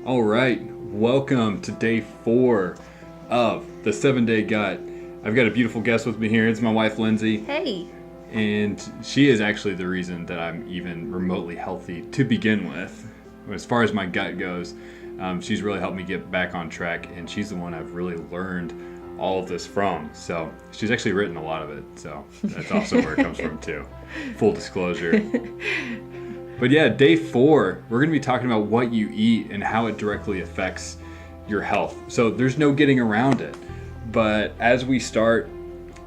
All right, welcome to day 4 of the 7-Day Gut. I've got a beautiful guest with me here. It's my wife, Lindsay, Hey. and she is actually the reason that I'm even remotely healthy to begin with. As far as my gut goes, she's really helped me get back on track, and she's the one I've really learned all of this from. So she's actually written a lot of it, so that's also where it comes from too. Full disclosure. But yeah, day 4, we're going to be talking about what you eat and how it directly affects your health. So there's no getting around it. But as we start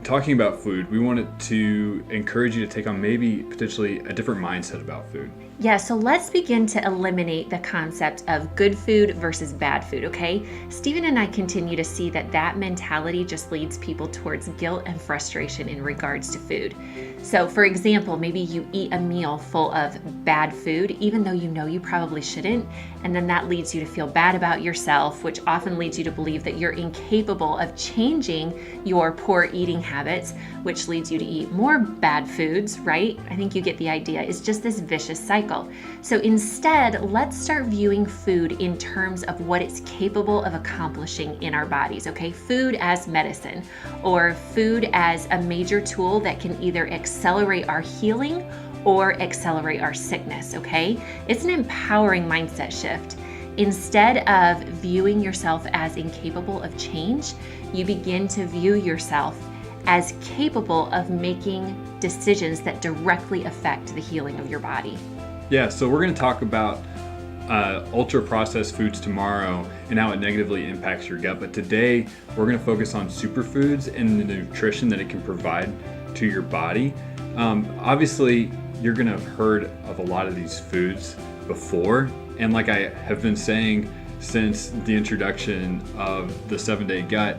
talking about food, we wanted to encourage you to take on maybe potentially a different mindset about food. Yeah, so let's begin to eliminate the concept of good food versus bad food, okay? Stephen and I continue to see that mentality just leads people towards guilt and frustration in regards to food. So, for example, maybe you eat a meal full of bad food, even though you know you probably shouldn't, and then that leads you to feel bad about yourself, which often leads you to believe that you're incapable of changing your poor eating habits, which leads you to eat more bad foods, right? I think you get the idea. It's just this vicious cycle. So instead, let's start viewing food in terms of what it's capable of accomplishing in our bodies, okay? Food as medicine, or food as a major tool that can either accelerate our healing or accelerate our sickness, okay? It's an empowering mindset shift. Instead of viewing yourself as incapable of change, you begin to view yourself as capable of making decisions that directly affect the healing of your body. Yeah, so we're going to talk about ultra-processed foods tomorrow and how it negatively impacts your gut. But today, we're going to focus on superfoods and the nutrition that it can provide to your body. Obviously, you're going to have heard of a lot of these foods before. And like I have been saying since the introduction of the 7-Day Gut,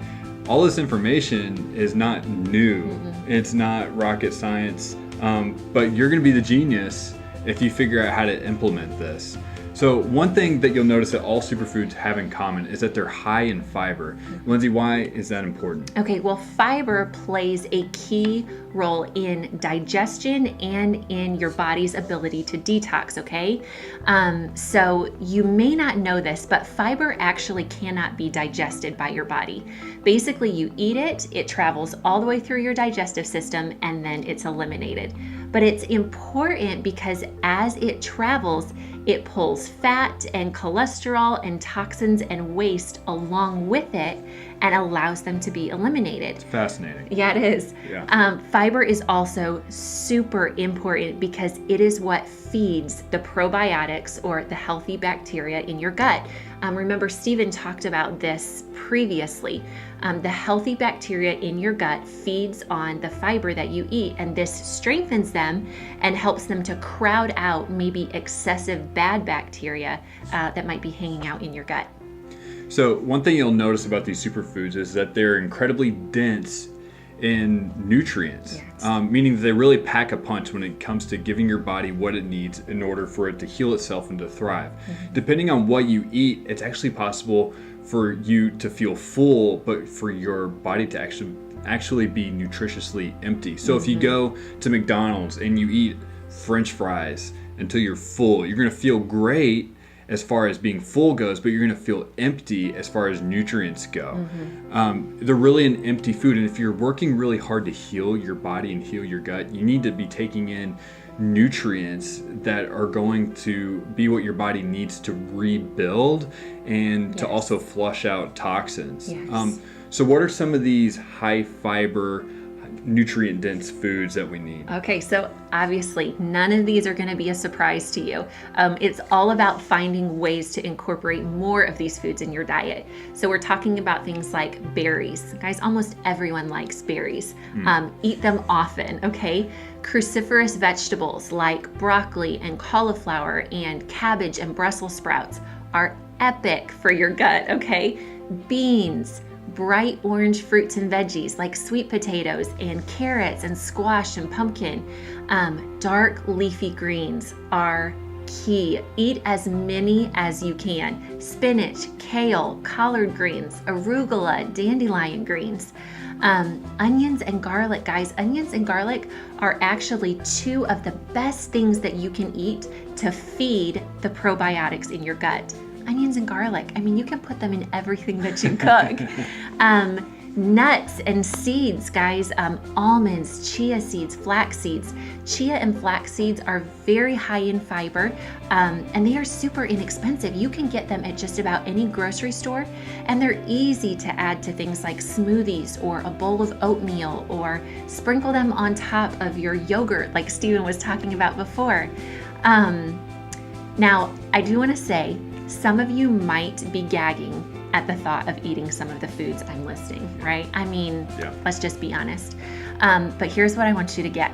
all this information is not new. Mm-hmm. It's not rocket science, but you're going to be the genius if you figure out how to implement this. So one thing that you'll notice that all superfoods have in common is that they're high in fiber. Lindsay, why is that important? Okay, well, fiber plays a key role in digestion and in your body's ability to detox, okay? So you may not know this, but fiber actually cannot be digested by your body. Basically, you eat it, it travels all the way through your digestive system, and then it's eliminated. But it's important because as it travels, it pulls fat and cholesterol and toxins and waste along with it and allows them to be eliminated. It's fascinating. Yeah, it is. Yeah. Fiber is also super important because it is what feeds the probiotics or the healthy bacteria in your gut. Remember, Stephen talked about this previously. The healthy bacteria in your gut feeds on the fiber that you eat, and this strengthens them and helps them to crowd out maybe excessive bad bacteria that might be hanging out in your gut. So one thing you'll notice about these superfoods is that they're incredibly dense in nutrients, yes. Meaning that they really pack a punch when it comes to giving your body what it needs in order for it to heal itself and to thrive. Mm-hmm. Depending on what you eat, it's actually possible for you to feel full, but for your body to actually be nutritiously empty. So if you go to McDonald's and you eat French fries until you're full, you're going to feel great as far as being full goes, but you're going to feel empty as far as nutrients go. Mm-hmm. They're really an empty food, and if you're working really hard to heal your body and heal your gut, you need to be taking in nutrients that are going to be what your body needs to rebuild and yes. to also flush out toxins. Yes. So what are some of these high fiber, nutrient dense foods that we need? Okay, so obviously none of these are going to be a surprise to you. It's all about finding ways to incorporate more of these foods in your diet. So we're talking about things like berries. Guys, almost everyone likes berries. Eat them often, okay? Cruciferous vegetables like broccoli and cauliflower and cabbage and Brussels sprouts are epic for your gut, okay? Beans, bright orange fruits and veggies like sweet potatoes and carrots and squash and pumpkin. Dark leafy greens are key. Eat as many as you can. Spinach, kale, collard greens, arugula, dandelion greens. Onions and garlic, guys. Onions and garlic are actually two of the best things that you can eat to feed the probiotics in your gut. Onions onions and garlic. I mean, you can put them in everything that you cook. Nuts and seeds, guys, almonds, chia seeds, flax seeds. Chia and flax seeds are very high in fiber, and they are super inexpensive. You can get them at just about any grocery store, and they're easy to add to things like smoothies or a bowl of oatmeal, or sprinkle them on top of your yogurt like Stephen was talking about before. Now, I do want to say, some of you might be gagging at the thought of eating some of the foods I'm listing, right? I mean, Let's just be honest. But here's what I want you to get.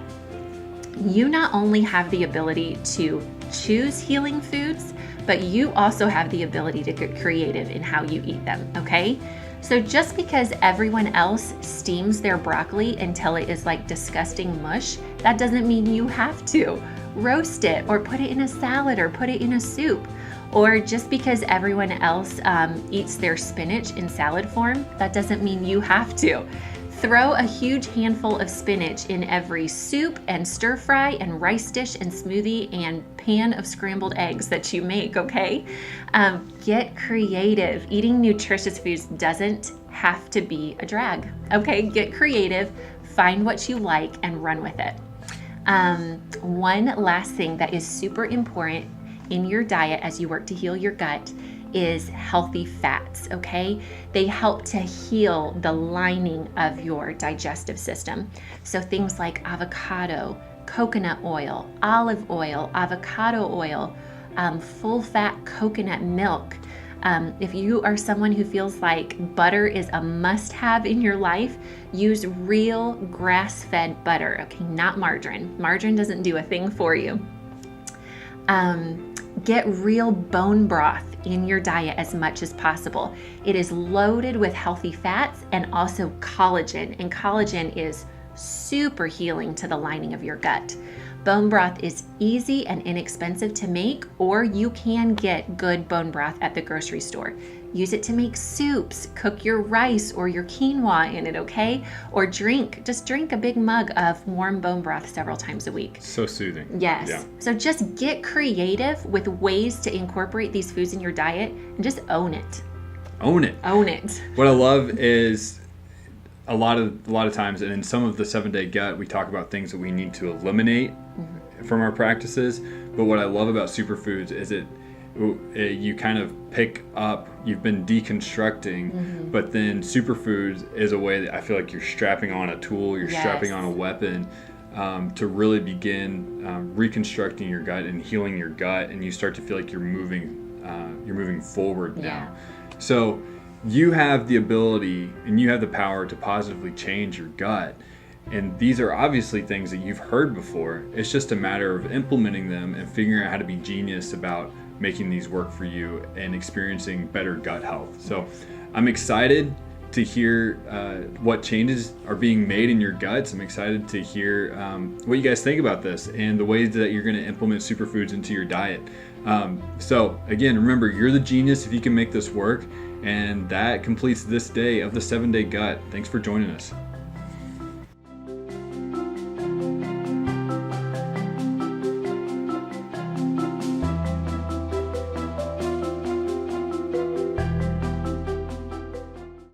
You not only have the ability to choose healing foods, but you also have the ability to get creative in how you eat them, okay? So just because everyone else steams their broccoli until it is like disgusting mush, that doesn't mean you have to. Roast it, or put it in a salad, or put it in a soup. Or just because everyone else eats their spinach in salad form, that doesn't mean you have to. Throw a huge handful of spinach in every soup and stir fry and rice dish and smoothie and pan of scrambled eggs that you make, okay? Get creative. Eating nutritious foods doesn't have to be a drag, okay? Get creative, find what you like, and run with it. One last thing that is super important in your diet as you work to heal your gut is healthy fats, okay? They help to heal the lining of your digestive system. So things like avocado, coconut oil, olive oil, avocado oil, full fat coconut milk. If you are someone who feels like butter is a must-have in your life, use real grass-fed butter, okay? Not margarine. Margarine doesn't do a thing for you. Get real bone broth in your diet as much as possible. It is loaded with healthy fats and also collagen, and collagen is super healing to the lining of your gut. Bone broth is easy and inexpensive to make, or you can get good bone broth at the grocery store. Use it to make soups, cook your rice or your quinoa in it, okay? Or just drink a big mug of warm bone broth several times a week. So soothing. Yes. Yeah. So just get creative with ways to incorporate these foods in your diet and just own it. Own it. Own it. What I love is a lot of times, and in some of the 7-Day Gut, we talk about things that we need to eliminate from our practices. But what I love about superfoods is you kind of pick up, you've been deconstructing, but then superfoods is a way that I feel like you're strapping on a tool, you're strapping on a weapon to really begin reconstructing your gut and healing your gut, and you start to feel like you're moving forward now. So you have the ability and you have the power to positively change your gut. And these are obviously things that you've heard before. It's just a matter of implementing them and figuring out how to be genius about making these work for you and experiencing better gut health. So I'm excited to hear what changes are being made in your guts. I'm excited to hear what you guys think about this and the ways that you're going to implement superfoods into your diet. So again, remember, you're the genius if you can make this work. And that completes this day of the 7-Day Gut. Thanks for joining us.